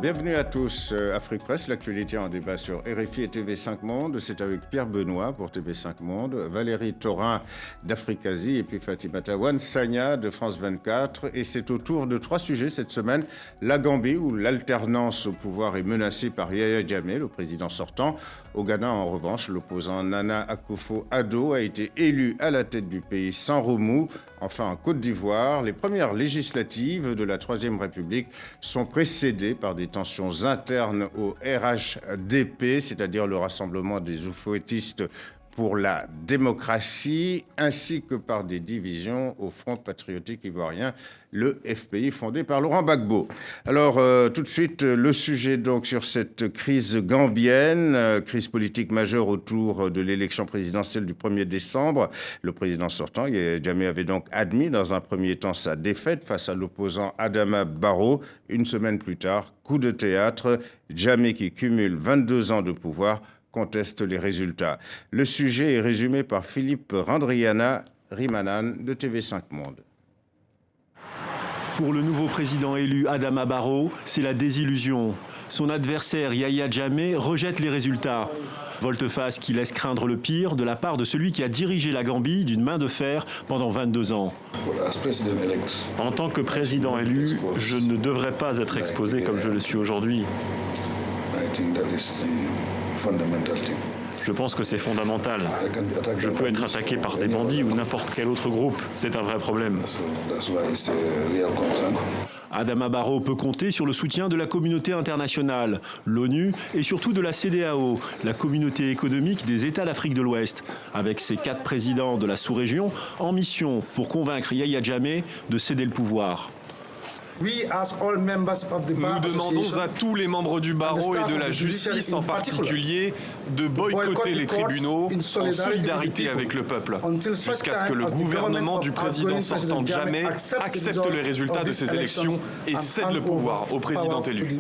Bienvenue à tous. Afrique Presse, l'actualité en débat sur RFI et TV5 Monde. C'est avec Pierre Benoît pour TV5 Monde, Valérie Thorin d'Africasie et puis Fatimata Wansanya de France 24. Et c'est autour de 3 sujets cette semaine. La Gambie, où l'alternance au pouvoir est menacée par Yahya Jammeh, le président sortant. Au Ghana, en revanche, l'opposant Nana Akufo-Addo a été élu à la tête du pays sans remous. Enfin, en Côte d'Ivoire, les premières législatives de la Troisième République sont précédées par des tensions internes au RHDP, c'est-à-dire le Rassemblement des oufouettistes pour la démocratie, ainsi que par des divisions au Front patriotique ivoirien, le FPI fondé par Laurent Gbagbo. Alors, tout de suite, le sujet donc sur cette crise gambienne, crise politique majeure autour de l'élection présidentielle du 1er décembre. Le président sortant, Yahya Jammeh, avait donc admis dans un premier temps sa défaite face à l'opposant Adama Barrow. Une semaine plus tard, coup de théâtre, Jammeh, qui cumule 22 ans de pouvoir, conteste les résultats. Le sujet est résumé par Philippe Randriana Rimanan de TV5 Monde. Pour le nouveau président élu Adama Barrow, c'est la désillusion. Son adversaire Yahya Jammeh rejette les résultats. Volte-face qui laisse craindre le pire de la part de celui qui a dirigé la Gambie d'une main de fer pendant 22 ans. En tant que président élu, je ne devrais pas être exposé comme je le suis aujourd'hui. Je pense que c'est fondamental. Je peux être attaqué par des bandits ou n'importe quel autre groupe. C'est un vrai problème. Adama Barrow peut compter sur le soutien de la communauté internationale, l'ONU et surtout de la CEDEAO, la communauté économique des États d'Afrique de l'Ouest, avec ses 4 présidents de la sous-région en mission pour convaincre Yahya Jammeh de céder le pouvoir. Nous demandons à tous les membres du barreau et de la justice en particulier de boycotter les tribunaux en solidarité avec le peuple, jusqu'à ce que le gouvernement du président sortant Jammeh accepte les résultats de ces élections et cède le pouvoir au président élu.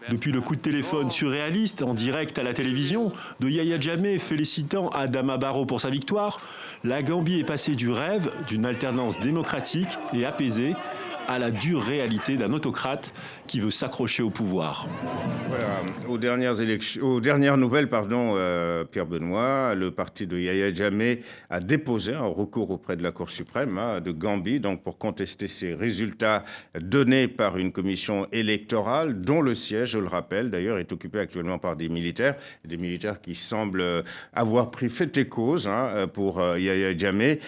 Depuis le coup de téléphone surréaliste en direct à la télévision de Yahya Jammeh félicitant Adama Barrow pour sa victoire, la Gambie est passée du rêve d'une alternance démocratique et apaisée à la dure réalité d'un autocrate qui veut s'accrocher au pouvoir. Voilà. Aux dernières nouvelles, Pierre Benoît, le parti de Yahya Jammeh a déposé un recours auprès de la Cour suprême de Gambie donc pour contester ces résultats donnés par une commission électorale dont le siège, je le rappelle, d'ailleurs, est occupé actuellement par des militaires qui semblent avoir pris fait et cause pour Yahya Jammeh,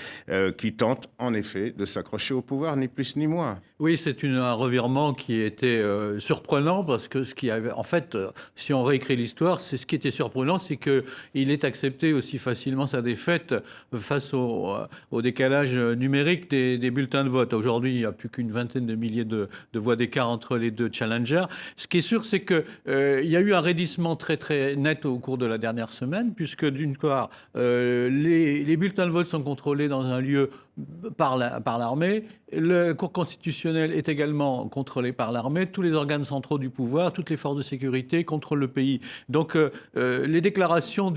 qui tente en effet de s'accrocher au pouvoir, ni plus ni moins. Oui, c'est un revirement qui était surprenant parce que si on réécrit l'histoire, c'est ce qui était surprenant, c'est qu'il ait accepté aussi facilement sa défaite face au décalage numérique des bulletins de vote. Aujourd'hui, il n'y a plus qu'une vingtaine de milliers de voix d'écart entre les deux challengers. Ce qui est sûr, c'est qu'il y a eu un raidissement très très net au cours de la dernière semaine, puisque d'une part, les bulletins de vote sont contrôlés dans un lieu par l'armée. La Cour constitutionnelle est également contrôlée par l'armée. Tous les organes centraux du pouvoir, toutes les forces de sécurité contrôlent le pays. Donc, les déclarations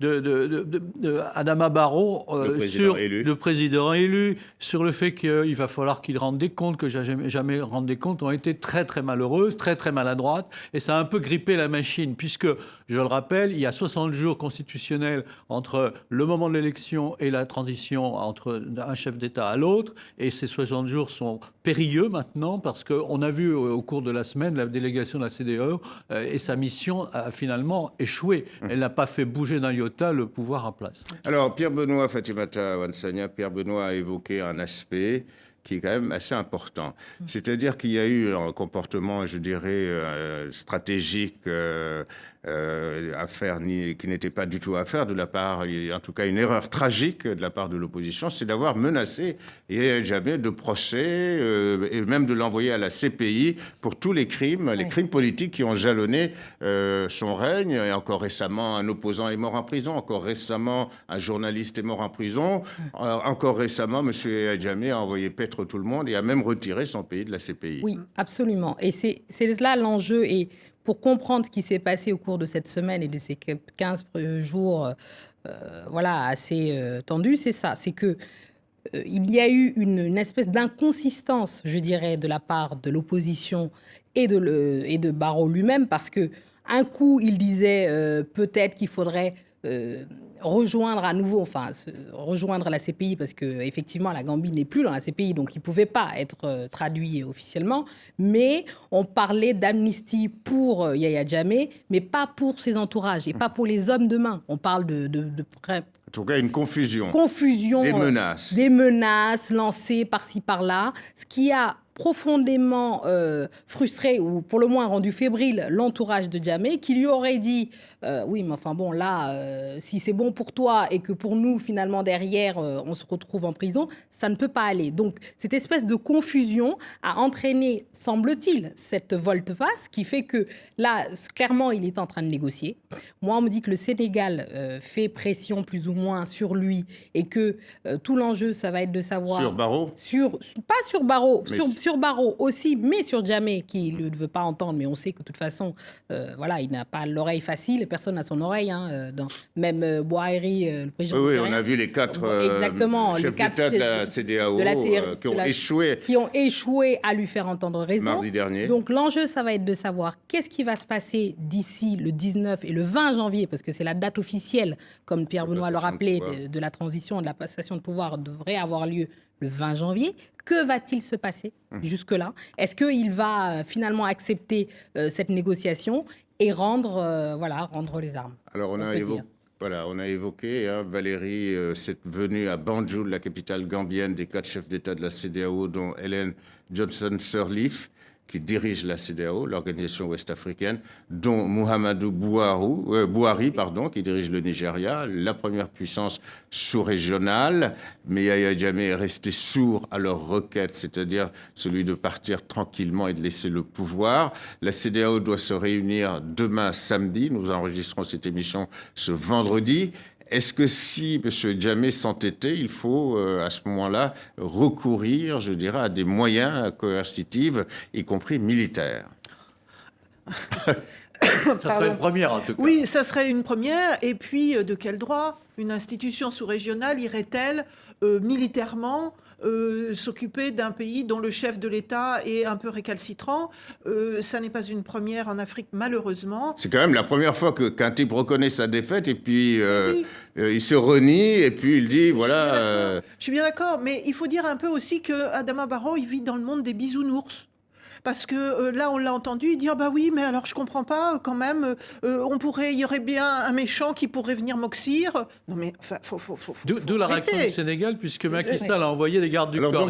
d'Adama Barrow sur le président élu, sur le fait qu'il va falloir qu'il rende des comptes, que jamais rende des comptes, ont été très, très malheureuses, très, très maladroites. Et ça a un peu grippé la machine, puisque, je le rappelle, il y a 60 jours constitutionnels entre le moment de l'élection et la transition entre un chef d'État à l'autre. Et ces 60 jours sont périlleux maintenant parce qu'on a vu au cours de la semaine la délégation de la CEDEAO et sa mission a finalement échoué. Elle n'a pas fait bouger d'un iota le pouvoir en place. Alors, Pierre Benoît, Fatimata Wansanya, Pierre Benoît a évoqué un aspect qui est quand même assez important. C'est-à-dire qu'il y a eu un comportement, je dirais, stratégique à faire, qui n'était pas du tout à faire de la part, en tout cas une erreur tragique de la part de l'opposition, c'est d'avoir menacé Yahya Jammeh de procès et même de l'envoyer à la CPI pour tous les crimes politiques qui ont jalonné son règne. Et encore récemment, un opposant est mort en prison. Encore récemment, un journaliste est mort en prison. Encore récemment, M. Yahya Jammeh a envoyé paître tout le monde et a même retiré son pays de la CPI. Oui, absolument. Et c'est là l'enjeu. Et pour comprendre ce qui s'est passé au cours de cette semaine et de ces 15 jours assez tendus, c'est ça. C'est que il y a eu une espèce d'inconsistance, je dirais, de la part de l'opposition et de Barrot lui-même, parce que un coup, il disait peut-être qu'il faudrait rejoindre à nouveau, rejoindre la CPI, parce qu'effectivement, la Gambie n'est plus dans la CPI, donc il ne pouvait pas être traduit officiellement. Mais on parlait d'amnistie pour Yahya Jammeh, mais pas pour ses entourages et pas pour les hommes de main. On parle En tout cas, une confusion. Des menaces lancées par-ci, par-là, ce qui a profondément frustré, ou pour le moins rendu fébrile, l'entourage de Jammeh, qui lui aurait dit oui, mais enfin bon, là, si c'est bon pour toi et que pour nous, finalement, derrière, on se retrouve en prison, ça ne peut pas aller. Donc, cette espèce de confusion a entraîné, semble-t-il, cette volte-face qui fait que là, clairement, il est en train de négocier. Moi, on me dit que le Sénégal fait pression plus ou moins sur lui et que tout l'enjeu, ça va être de savoir... Sur Barrot ? Pas sur Barrot, sur Barrot aussi, mais sur Jammeh, qui ne veut pas entendre, mais on sait que de toute façon, voilà, il n'a pas l'oreille facile, personne n'a son oreille, même Boaeri, le président. Oui, on a vu les 4 chefs d'État de la CEDEAO qui ont échoué à lui faire entendre raison. Mardi dernier. Donc l'enjeu, ça va être de savoir qu'est-ce qui va se passer d'ici le 19 et le 20 janvier, parce que c'est la date officielle, comme Pierre Benoît le rappelait, de la transition, de la passation de pouvoir devrait avoir lieu le 20 janvier. Que va-t-il se passer jusque-là ? Est-ce qu'il va finalement accepter cette négociation et rendre les armes ? Alors on a évoqué, Valérie, cette venue à Banjul, la capitale gambienne, des 4 chefs d'État de la CEDEAO, dont Ellen Johnson Sirleaf, qui dirige la CEDEAO, l'organisation ouest-africaine, dont Muhammadu Buhari, qui dirige le Nigeria, la première puissance sous-régionale. Mais Yahya Jammeh est resté sourd à leur requête, c'est-à-dire celui de partir tranquillement et de laisser le pouvoir. La CEDEAO doit se réunir demain samedi. Nous enregistrons cette émission ce vendredi. Est-ce que si M. Jammeh s'entêtait, il faut à ce moment-là recourir, je dirais, à des moyens coercitifs, y compris militaires ? Ça serait une première, en tout cas. Oui, ça serait une première. Et puis, de quel droit une institution sous-régionale irait-elle militairement s'occuper d'un pays dont le chef de l'État est un peu récalcitrant? Ça n'est pas une première en Afrique, malheureusement. C'est quand même la première fois qu'un type reconnaît sa défaite et puis il se renie et puis il dit voilà... Je suis bien d'accord, mais il faut dire un peu aussi que Adama Barrow, il vit dans le monde des bisounours. Parce que là, on l'a entendu, il dit « Ah bah oui, mais alors je comprends pas, quand même, il y aurait bien un méchant qui pourrait venir m'oxyre. » Non mais, enfin, faut D'où la réaction du Sénégal, puisque Macky Sall a envoyé des gardes du corps.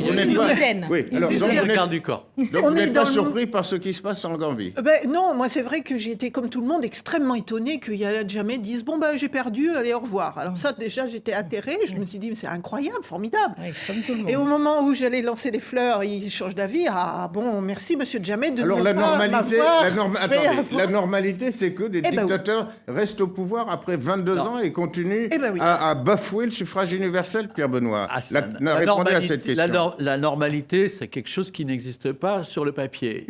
Donc vous n'êtes pas surpris par ce qui se passe en Gambie? Non, moi c'est vrai que j'ai été, comme tout le monde, extrêmement étonné qu'il y a jamais dise « Bon bah j'ai perdu, allez au revoir ». Alors ça, déjà, j'étais atterrée, je me suis dit « Mais c'est incroyable, formidable ». Comme tout le monde. Et au moment où j'allais lancer les fleurs, il change d'avis. Ah bon, merci Monsieur Jammeh de Alors ne la pas la normalité, c'est que des dictateurs restent au pouvoir après 22 ans et continuent à bafouer le suffrage universel, Pierre Benoît. Répondez à cette question. La normalité, c'est quelque chose qui n'existe pas sur le papier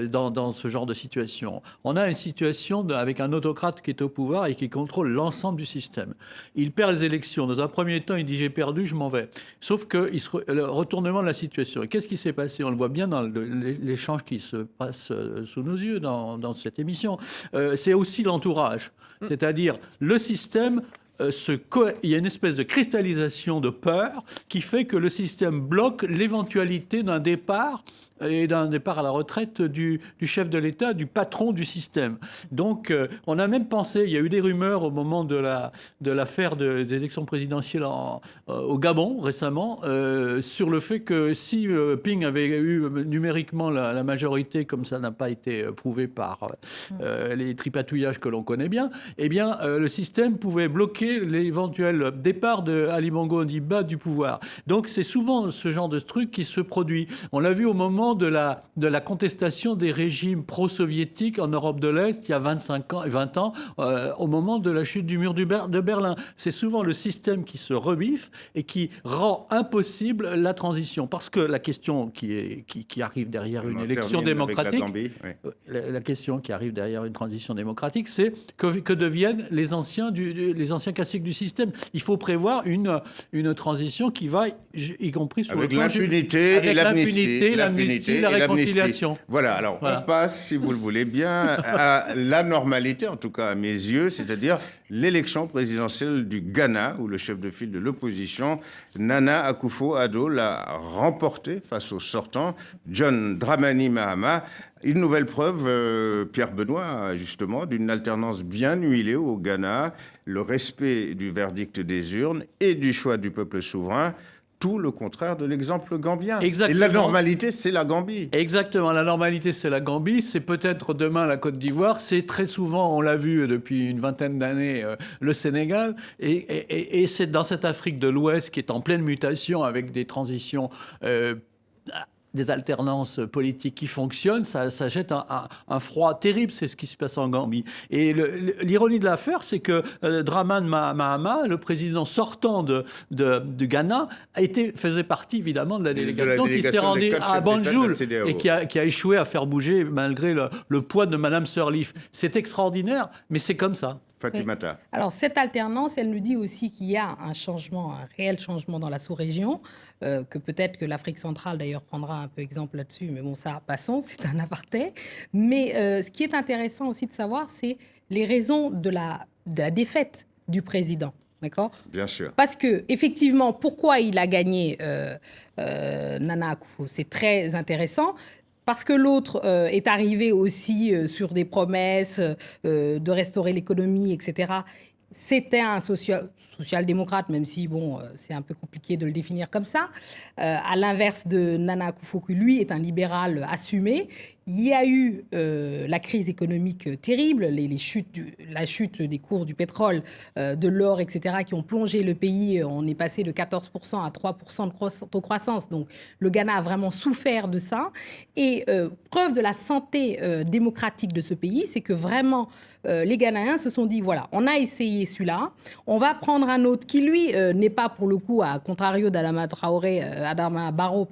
dans ce genre de situation. On a une situation avec un autocrate qui est au pouvoir et qui contrôle l'ensemble du système. Il perd les élections. Dans un premier temps, il dit « J'ai perdu, je m'en vais ». Sauf que le retournement de la situation. Et qu'est-ce qui s'est passé? On le voit bien dans l'échange qui se passe sous nos yeux dans cette émission. C'est aussi l'entourage. C'est-à-dire le système... il y a une espèce de cristallisation de peur qui fait que le système bloque l'éventualité d'un départ à la retraite du chef de l'État, du patron du système. Donc, on a même pensé, il y a eu des rumeurs au moment de l'affaire des élections présidentielles au Gabon récemment, sur le fait que si Ping avait eu numériquement la majorité, comme ça n'a pas été prouvé par les tripatouillages que l'on connaît bien, eh bien, le système pouvait bloquer l'éventuel départ de Ali Bongo Ondimba du pouvoir. Donc, c'est souvent ce genre de truc qui se produit. On l'a vu au moment moment de la contestation des régimes pro-soviétiques en Europe de l'Est, il y a 20 ans, au moment de la chute du mur de Berlin. C'est souvent le système qui se rebiffe et qui rend impossible la transition. Parce que la question qui arrive derrière une élection démocratique, la question qui arrive derrière une transition démocratique, c'est que deviennent les anciens classiques du système. Il faut prévoir une transition qui va, y compris sur avec l'impunité et l'amnistie, la réconciliation. Voilà, alors on passe, si vous le voulez bien, à la normalité, en tout cas à mes yeux, c'est-à-dire l'élection présidentielle du Ghana, où le chef de file de l'opposition, Nana Akufo-Addo, l'a remporté face au sortant, John Dramani Mahama. Une nouvelle preuve, Pierre Benoît, justement, d'une alternance bien huilée au Ghana, le respect du verdict des urnes et du choix du peuple souverain. Tout le contraire de l'exemple gambien. Exactement. Et la normalité, c'est la Gambie. Exactement, la normalité, c'est la Gambie. C'est peut-être demain la Côte d'Ivoire. C'est très souvent, on l'a vu depuis une vingtaine d'années, le Sénégal. Et c'est dans cette Afrique de l'Ouest qui est en pleine mutation avec des transitions... des alternances politiques qui fonctionnent, ça jette un froid terrible, c'est ce qui se passe en Gambie. Et l'ironie de l'affaire, c'est que Dramani Mahama, le président sortant du Ghana, faisait partie évidemment de la délégation qui s'est rendue à Banjul et qui a échoué à faire bouger malgré le poids de Mme Sirleaf. C'est extraordinaire, mais c'est comme ça. Fatimata. Oui. Alors, cette alternance, elle nous dit aussi qu'il y a un réel changement dans la sous-région, que peut-être que l'Afrique centrale, d'ailleurs, prendra un peu exemple là-dessus, mais bon, ça, passons, c'est un aparté. Mais ce qui est intéressant aussi de savoir, c'est les raisons de la défaite du président. D'accord ? Bien sûr. Parce que, effectivement, pourquoi il a gagné Nana Akufo ? C'est très intéressant. Parce que l'autre est arrivé aussi sur des promesses de restaurer l'économie, etc. C'était un social-démocrate, même si, bon, c'est un peu compliqué de le définir comme ça. À l'inverse de Nana Akufo, qui, lui, est un libéral assumé. Il y a eu la crise économique terrible, la chute des cours du pétrole, de l'or, etc., qui ont plongé le pays. On est passé de 14% à 3% de croissance. Donc, le Ghana a vraiment souffert de ça. Et preuve de la santé démocratique de ce pays, c'est que vraiment, les Ghanéens se sont dit, voilà, on a essayé celui-là, on va prendre un autre qui, lui, n'est pas, pour le coup, à contrario d'Adama Barrow,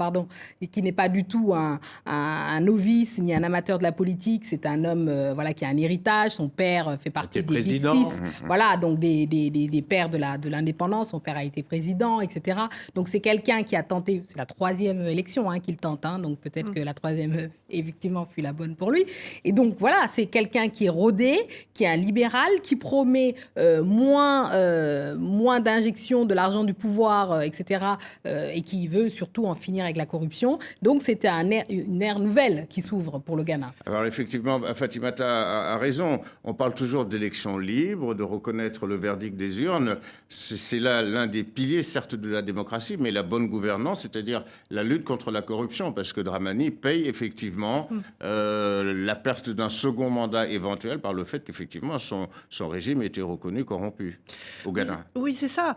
et qui n'est pas du tout un novice, ni un amateur de la politique. C'est un homme qui a un héritage. Son père fait partie des Big Six. Voilà, donc des pères de l'indépendance. Son père a été président, etc. Donc c'est quelqu'un qui a tenté, c'est la 3e élection qu'il tente, donc peut-être que la 3e, effectivement, fut la bonne pour lui. Et donc voilà, c'est quelqu'un qui est rodé, qui est un libéral, qui promet moins d'injection de l'argent du pouvoir, etc. Et qui veut surtout en finir avec la corruption. Donc c'était une ère nouvelle qui s'ouvre pour le Ghana. Alors effectivement, Fatimata a raison. On parle toujours d'élections libres, de reconnaître le verdict des urnes. C'est là l'un des piliers, certes, de la démocratie, mais la bonne gouvernance, c'est-à-dire la lutte contre la corruption, parce que Dramani paye effectivement la perte d'un second mandat éventuel par le fait qu'effectivement son régime était reconnu corrompu au Ghana. Oui, c'est ça.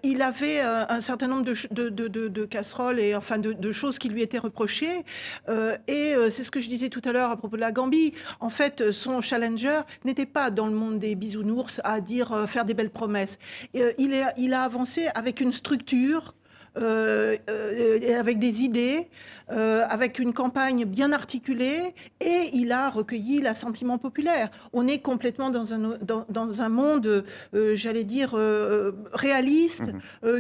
Il avait un certain nombre de casseroles et enfin de choses qui lui étaient reprochées. Et c'est ce que je disais tout à l'heure à propos de la Gambie. En fait, son challenger n'était pas dans le monde des bisounours à faire des belles promesses. Il a avancé avec une structure, avec des idées, avec une campagne bien articulée, et il a recueilli l'assentiment populaire. On est complètement dans un monde, j'allais dire, réaliste,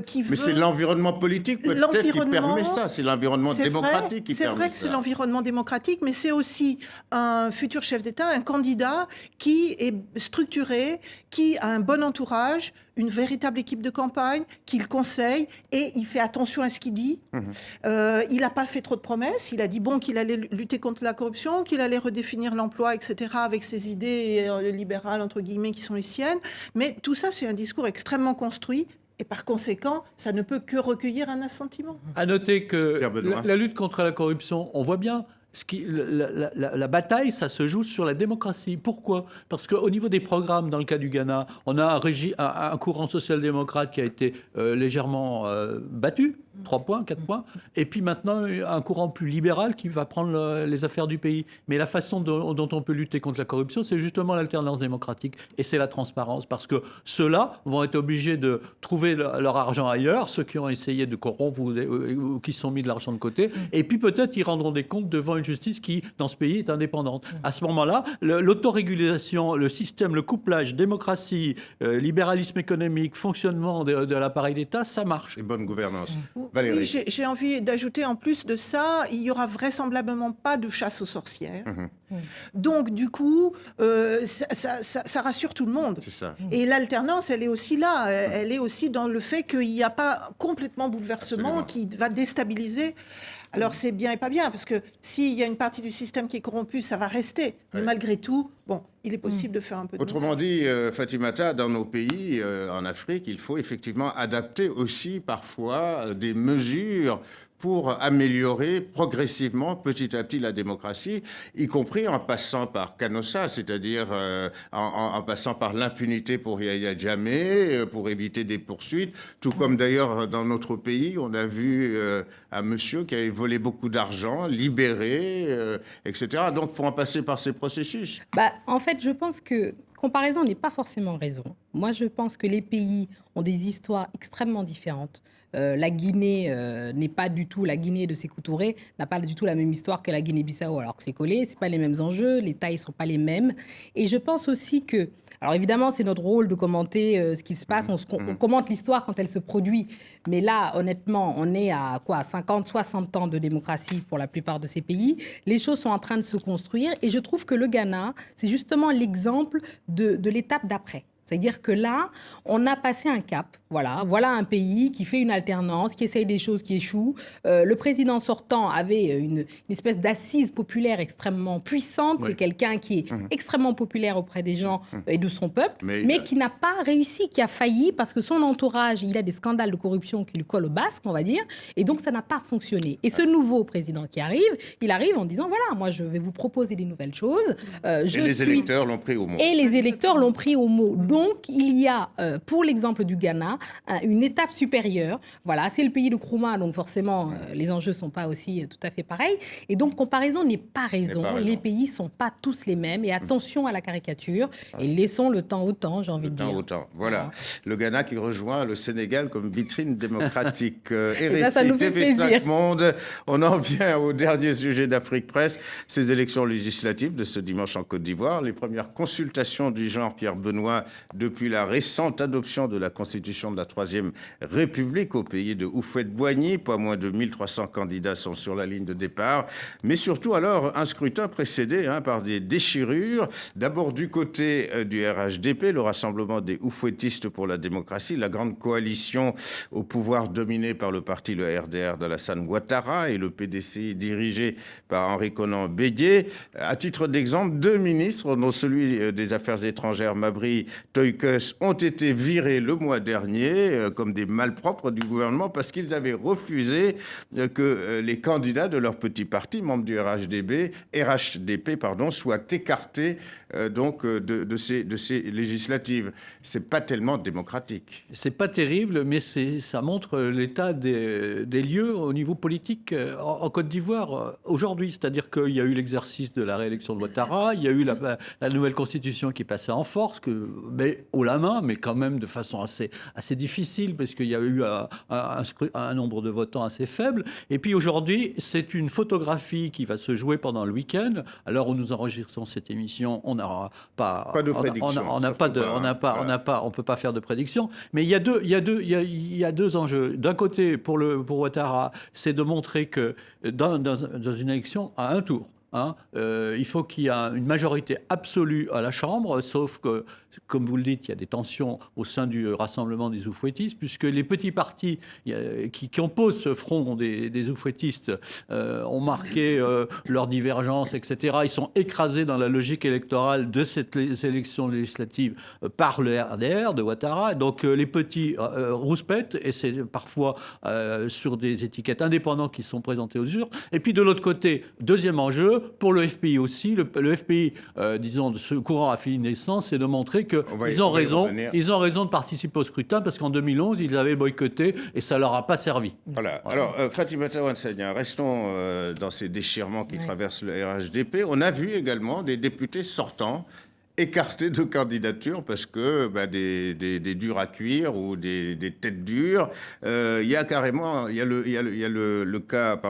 qui veut... Mais c'est l'environnement politique peut-être qui permet ça, c'est l'environnement démocratique qui permet ça. C'est vrai que c'est l'environnement démocratique, mais c'est aussi un futur chef d'État, un candidat qui est structuré, qui a un bon entourage, une véritable équipe de campagne, qu'il conseille, et il fait attention à ce qu'il dit. Il n'a pas fait trop de promesses. Il a dit qu'il allait lutter contre la corruption, qu'il allait redéfinir l'emploi, etc., avec ses idées libérales, entre guillemets, qui sont les siennes. Mais tout ça, c'est un discours extrêmement construit. Et par conséquent, ça ne peut que recueillir un assentiment. À noter que la lutte contre la corruption, on voit bien... La bataille, ça se joue sur la démocratie. Pourquoi ? Parce qu'au niveau des programmes, dans le cas du Ghana, on a un courant social-démocrate qui a été légèrement battu, 3 points, 4 points. Et puis maintenant, un courant plus libéral qui va prendre les affaires du pays. Mais la façon dont on peut lutter contre la corruption, c'est justement l'alternance démocratique. Et c'est la transparence. Parce que ceux-là vont être obligés de trouver leur argent ailleurs, ceux qui ont essayé de corrompre ou qui se sont mis de l'argent de côté. Et puis peut-être ils rendront des comptes devant une justice qui, dans ce pays, est indépendante. À ce moment-là, l'autorégulation, le système, le couplage, démocratie, libéralisme économique, fonctionnement de l'appareil d'État, ça marche. Et bonne gouvernance. Valérie. Oui, j'ai envie d'ajouter en plus de ça, il n'y aura vraisemblablement pas de chasse aux sorcières. Donc du coup, ça rassure tout le monde. C'est ça. Et l'alternance, elle est aussi là. Elle est aussi dans le fait qu'il n'y a pas complètement bouleversement qui va déstabiliser. Alors c'est bien et pas bien, parce que s'il y a une partie du système qui est corrompue, ça va rester. Mais malgré tout, bon, il est possible de faire un peu de... Autrement dit, Fatimata, dans nos pays, en Afrique, il faut effectivement adapter aussi parfois des mesures pour améliorer progressivement, petit à petit, la démocratie, y compris en passant par Canossa, c'est-à-dire en passant par l'impunité pour Yahya Jammeh, pour éviter des poursuites, tout comme d'ailleurs dans notre pays, on a vu un monsieur qui avait volé beaucoup d'argent, libéré, etc. Donc, il faut en passer par ces processus. En fait, je pense que comparaison n'est pas forcément raison. Moi, je pense que les pays ont des histoires extrêmement différentes. La Guinée n'est pas du tout, la Guinée de Sékou Touré n'a pas du tout la même histoire que la Guinée-Bissau, alors que c'est collé, c'est pas les mêmes enjeux, les tailles sont pas les mêmes. Et je pense aussi que, alors évidemment, c'est notre rôle de commenter ce qui se passe, on commente l'histoire quand elle se produit, mais là, honnêtement, on est à 50, 60 ans de démocratie pour la plupart de ces pays. Les choses sont en train de se construire et je trouve que le Ghana, c'est justement l'exemple de l'étape d'après. C'est-à-dire que là, on a passé un cap. Voilà un pays qui fait une alternance, qui essaye des choses qui échouent. Le président sortant avait une espèce d'assise populaire extrêmement puissante. Oui. C'est quelqu'un qui est extrêmement populaire auprès des gens et de son peuple, mais qui n'a pas réussi, qui a failli parce que son entourage, il a des scandales de corruption qui lui collent au basque, on va dire, et donc ça n'a pas fonctionné. Et ce nouveau président qui arrive, il arrive en disant, voilà, moi je vais vous proposer des nouvelles choses. Les électeurs l'ont pris au mot. Et les électeurs l'ont pris au mot. Donc, il y a, pour l'exemple du Ghana, une étape supérieure. Voilà, c'est le pays de Nkrumah, donc forcément, les enjeux ne sont pas aussi tout à fait pareils. Et donc, comparaison n'est pas raison. Les pays ne sont pas tous les mêmes. Et attention à la caricature. Et laissons le temps au temps, j'ai envie de dire. Le temps au temps, voilà. Le Ghana qui rejoint le Sénégal comme vitrine démocratique. Ça nous fait plaisir. TV5 Monde. On en vient au dernier sujet d'Afrique Presse, ces élections législatives de ce dimanche en Côte d'Ivoire. Les premières consultations du genre Pierre Benoît depuis la récente adoption de la Constitution de la Troisième République au pays de Houphouët-Boigny. Pas moins de 1300 candidats sont sur la ligne de départ. Mais surtout, alors, un scrutin précédé par des déchirures. D'abord du côté du RHDP, le Rassemblement des Houphouettistes pour la démocratie, la grande coalition au pouvoir dominée par le parti, le RDR d'Alassane Ouattara, et le PDC dirigé par Henri Konan Bédié. À titre d'exemple, 2 ministres, dont celui des Affaires étrangères, Mabry Toïkes, ont été virés le mois dernier comme des malpropres du gouvernement parce qu'ils avaient refusé que les candidats de leur petit parti, membres du RHDP, soient écartés de ces législatives. C'est pas tellement démocratique. C'est pas terrible, mais ça montre l'état des lieux au niveau politique en Côte d'Ivoire aujourd'hui. C'est-à-dire qu'il y a eu l'exercice de la réélection de Ouattara, il y a eu la nouvelle constitution qui est passée en force, mais haut la main, mais quand même de façon assez difficile, parce qu'il y a eu un nombre de votants assez faible. Et puis aujourd'hui, c'est une photographie qui va se jouer pendant le week-end. À l'heure où nous enregistrons cette émission, on n'aura pas de prédiction. On peut pas faire de prédiction. Mais il y a deux enjeux. D'un côté, pour Ouattara, c'est de montrer que dans une élection à un tour, il faut qu'il y ait une majorité absolue à la Chambre, sauf que, comme vous le dites, il y a des tensions au sein du Rassemblement des Houphouettistes, puisque les petits partis qui composent ce front des Houphouettistes ont marqué leurs divergences, etc. Ils sont écrasés dans la logique électorale de cette élection législative par le RDR de Ouattara. Donc les petits rouspètent, et c'est parfois sur des étiquettes indépendantes qui sont présentées aux urnes. Et puis de l'autre côté, deuxième enjeu, pour le FPI aussi. Le FPI, disons, de ce courant affinissant, c'est de montrer qu'ils ont raison de participer au scrutin parce qu'en 2011, ils avaient boycotté et ça leur a pas servi. Voilà. Alors, Fatimata Ouansagna, restons dans ces déchirements qui traversent le RHDP. On a vu également des députés sortants écartés de candidature parce que des durs à cuire ou des têtes dures. Il y a carrément, il y a le cas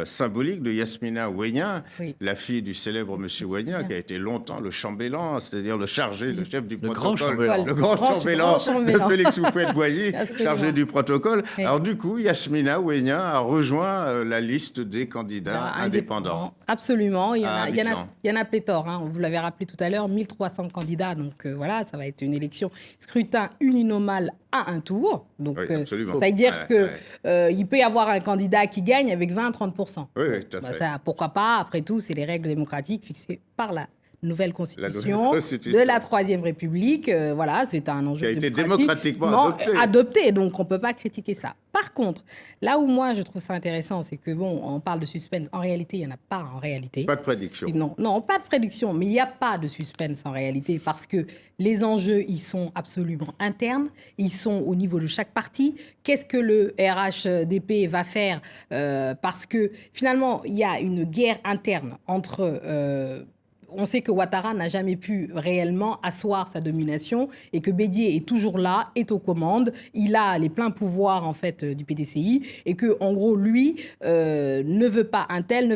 symbolique de Yasmina Ouénia, la fille du célèbre monsieur Ouénia, qui a été longtemps le chambellan, c'est-à-dire le chargé, le chef du protocole, le grand chambellan de Félix Houphouët-Boigny, chargé du protocole. Alors du coup, Yasmina Ouénia a rejoint la liste des candidats indépendants. Absolument, il y en a pléthore, hein. Vous l'avez rappelé tout à l'heure, 1300 candidats, donc voilà, ça va être une élection scrutin uninomal à un tour. Donc, ça veut dire qu'il peut y avoir un candidat qui gagne avec 20-30%. Oui, tout à fait. Ça, pourquoi pas, après tout, c'est les règles démocratiques fixées par la nouvelle constitution de la Troisième République. Voilà, c'est un enjeu qui a été démocratiquement adopté, donc on ne peut pas critiquer ça. Par contre, là où moi je trouve ça intéressant, c'est que on parle de suspense. En réalité, il n'y en a pas en réalité. Pas de prédiction. Non, pas de prédiction, mais il n'y a pas de suspense en réalité parce que les enjeux, ils sont absolument internes, ils sont au niveau de chaque parti. Qu'est-ce que le RHDP va faire parce que finalement, il y a une guerre interne entre... on sait que Ouattara n'a jamais pu réellement asseoir sa domination et que Bédié est toujours là, est aux commandes. Il a les pleins pouvoirs en fait du PDCI et que en gros lui ne veut pas un tel.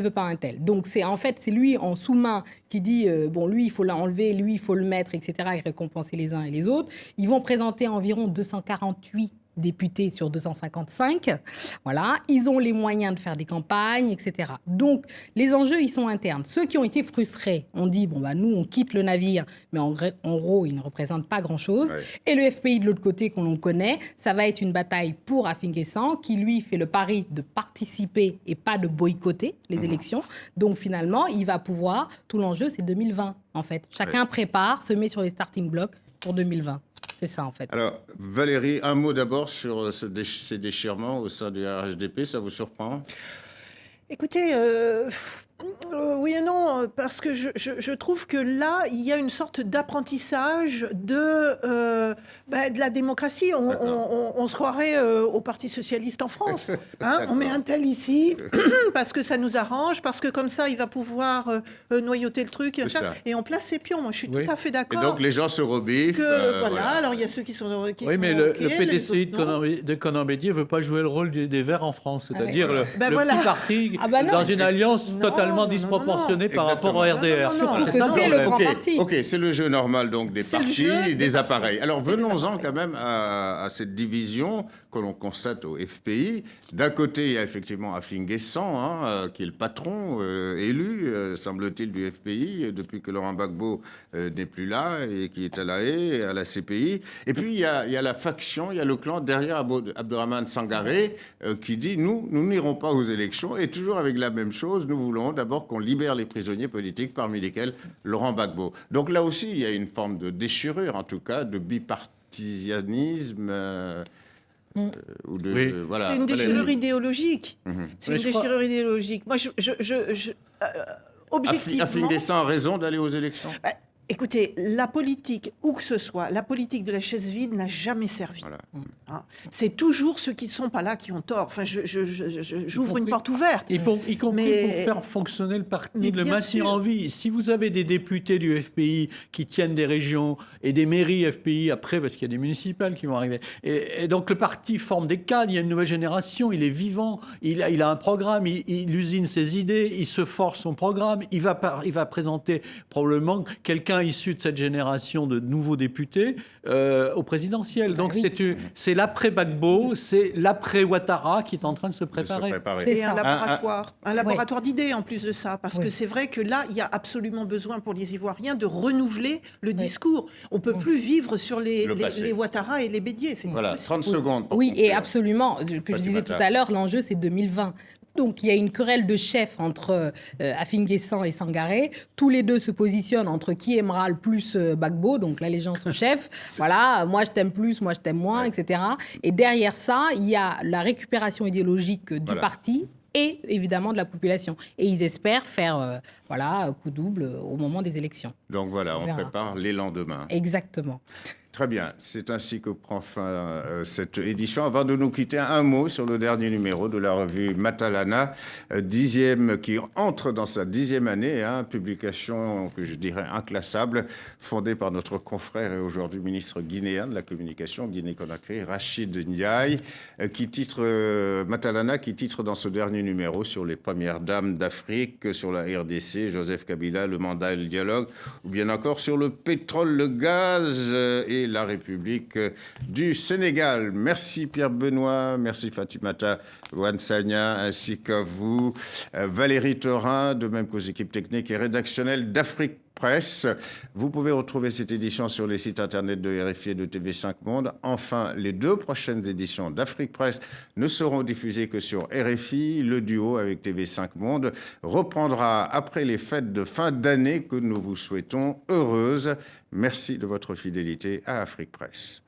Donc c'est lui en sous-main qui dit lui il faut l'enlever, lui il faut le mettre, etc. et récompenser les uns et les autres. Ils vont présenter environ 248 députés sur 255. Voilà, ils ont les moyens de faire des campagnes, etc. Donc, les enjeux, ils sont internes. Ceux qui ont été frustrés ont dit, nous, on quitte le navire, mais en gros, ils ne représentent pas grand-chose. Ouais. Et le FPI, de l'autre côté, qu'on l'on connaît, ça va être une bataille pour Afin Guessant, qui, lui, fait le pari de participer et pas de boycotter les élections. Donc, finalement, il va pouvoir... Tout l'enjeu, c'est 2020, en fait. Chacun prépare, se met sur les starting blocks pour 2020. C'est ça, en fait. Alors, Valérie, un mot d'abord sur ces déchirements au sein du RHDP, ça vous surprend ? Écoutez, oui et non, parce que je trouve que là, il y a une sorte d'apprentissage de la démocratie. On se croirait au Parti socialiste en France. Hein, on met un tel ici parce que ça nous arrange, parce que comme ça, il va pouvoir noyauter le truc. Et on place ses pions. Moi, je suis tout à fait d'accord. Et donc, les gens se rebiffent. Alors il y a ceux qui sont... mais le PDCI de Conan Bédié ne veut pas jouer le rôle des Verts en France. C'est-à-dire le petit parti dans une alliance totalement disproportionnée par rapport au RDR. C'est le grand parti. Ok, c'est le jeu normal donc des partis et des appareils. Alors venons-en quand même à cette division que l'on constate au FPI. D'un côté, il y a effectivement Afin Guessant, qui est le patron élu, semble-t-il, du FPI, depuis que Laurent Gbagbo n'est plus là et qui est à la Haye, à la CPI. Et puis, il y a la faction, il y a le clan derrière Abdourahmane Sangaré qui dit « Nous n'irons pas aux élections » et toujours avec la même chose, nous voulons d'abord qu'on libère les prisonniers politiques, parmi lesquels Laurent Gbagbo. Donc là aussi, il y a une forme de déchirure, en tout cas, de bipartisanisme. C'est une déchirure idéologique. C'est une déchirure idéologique. Moi, objectivement... Afin Guessant a raison d'aller aux élections. Écoutez, la politique, où que ce soit, la politique de la chaise vide n'a jamais servi. Voilà. Hein, c'est toujours ceux qui ne sont pas là qui ont tort. Enfin, j'ouvre une porte ouverte. Y compris pour faire fonctionner le parti, de le maintenir en vie. Si vous avez des députés du FPI qui tiennent des régions et des mairies FPI après, parce qu'il y a des municipales qui vont arriver, et donc le parti forme des cadres, il y a une nouvelle génération, il est vivant, il a un programme, il usine ses idées, il se force son programme, il va présenter probablement quelqu'un issu de cette génération de nouveaux députés au présidentiel. Donc c'est l'après-Gbagbo, c'est l'après-Ouattara qui est en train de se préparer. C'est un laboratoire d'idées en plus de ça, parce que c'est vrai que là, il y a absolument besoin pour les Ivoiriens de renouveler le discours. On ne peut plus vivre sur les Ouattara et les Bédié. Voilà, 30 secondes. Oui, et absolument. Je disais tout à l'heure, l'enjeu, c'est 2020. Donc, il y a une querelle de chef entre Afin Guessant et Sangaré. Tous les deux se positionnent entre qui aimera le plus Gbagbo, donc l'allégeance au chef. Voilà, moi je t'aime plus, moi je t'aime moins, etc. Et derrière ça, il y a la récupération idéologique du parti et évidemment de la population. Et ils espèrent faire coup double au moment des élections. Donc voilà, on prépare les lendemains. Exactement. Très bien, c'est ainsi que prend fin cette édition. Avant de nous quitter, un mot sur le dernier numéro de la revue Matalana, qui entre dans sa 10e année, publication que je dirais inclassable, fondée par notre confrère et aujourd'hui ministre guinéen de la communication, Guinée-Conakry, Rachid Ndiaye, Matalana, qui titre dans ce dernier numéro sur les premières dames d'Afrique, sur la RDC, Joseph Kabila, le mandat et le dialogue, ou bien encore sur le pétrole, le gaz et la République du Sénégal. Merci Pierre Benoît, merci Fatimata Wansagna, ainsi qu'à vous, Valérie Thorin, de même qu'aux équipes techniques et rédactionnelles d'Afrique Presse. Vous pouvez retrouver cette édition sur les sites internet de RFI et de TV5 Monde. Enfin, les 2 prochaines éditions d'Afrique Presse ne seront diffusées que sur RFI. Le duo avec TV5 Monde reprendra après les fêtes de fin d'année que nous vous souhaitons heureuses. Merci de votre fidélité à Afrique Presse.